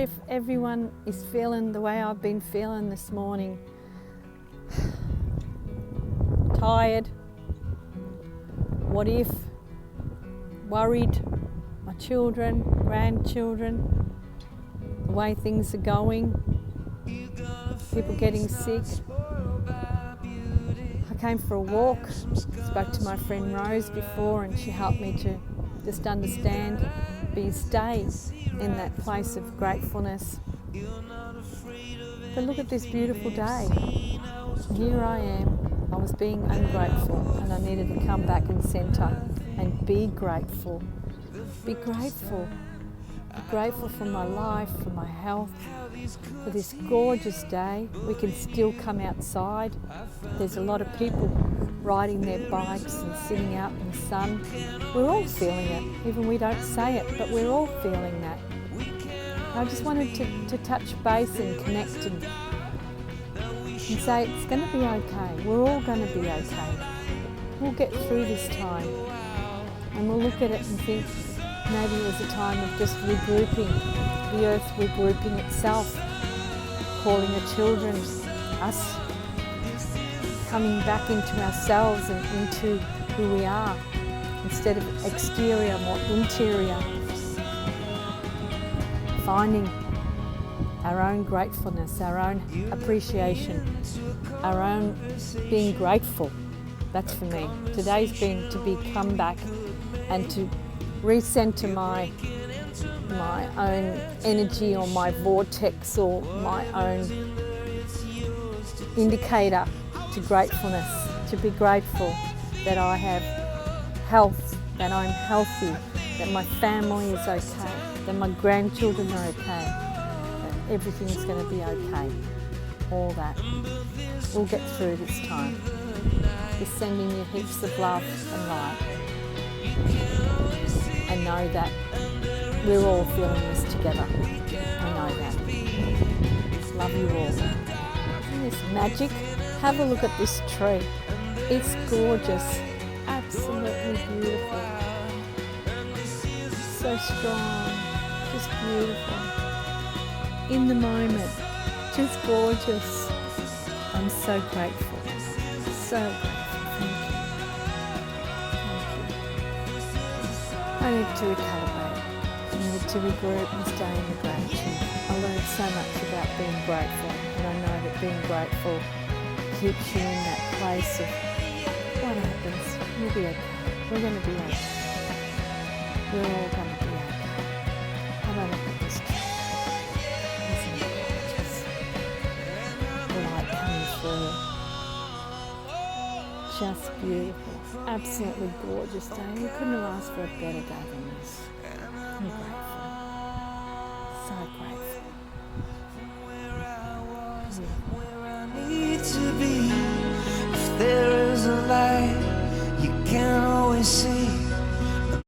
if everyone is feeling the way I've been feeling this morning. Tired. What if? Worried. My children, grandchildren, the way things are going. People getting sick. I came for a walk, spoke to my friend Rose before, and she helped me to just understand, stay in that place of gratefulness. But look at this beautiful day. Here I am. I was being ungrateful and I needed to come back and centre and be grateful. Be grateful. Be grateful for my life, for my health, for this gorgeous day. We can still come outside. There's a lot of people riding their bikes and sitting out in the sun. We're all feeling it, even we don't say it, but we're all feeling that. I just wanted to touch base and connect and say it's going to be okay. We're all going to be okay. We'll get through this time and we'll look at it and think maybe it was a time of just regrouping, the earth regrouping itself, calling the children, us coming back into ourselves and into who we are, instead of exterior, more interior. Finding our own gratefulness, our own appreciation, our own being grateful. That's for me. Today's been to come back and to recenter my own energy or my vortex or my own indicator to gratefulness, to be grateful that I have health, that I'm healthy, that my family is okay, that my grandchildren are okay, that everything's going to be okay. All that. We'll get through this time. Just sending you heaps of love and light. And know that we're all feeling this together. I know that. Love you all. Isn't this magic? Have a look at this tree. It's gorgeous. Absolutely beautiful. So strong. Just beautiful. In the moment. Just gorgeous. I'm so grateful. So grateful. I need to recalibrate. I need to regroup and stay in the gratitude. I learned so much about being grateful, and I know that being grateful keeps you in that place of what happens, we'll be okay. We're going to be okay. We're all going to be okay. Have a look at this tree. Isn't it gorgeous? The light coming through. Just beautiful. Absolutely gorgeous day. You couldn't have asked for a better day than this. I'm grateful. So grateful. Where I need to be. If there is a light, you can always see.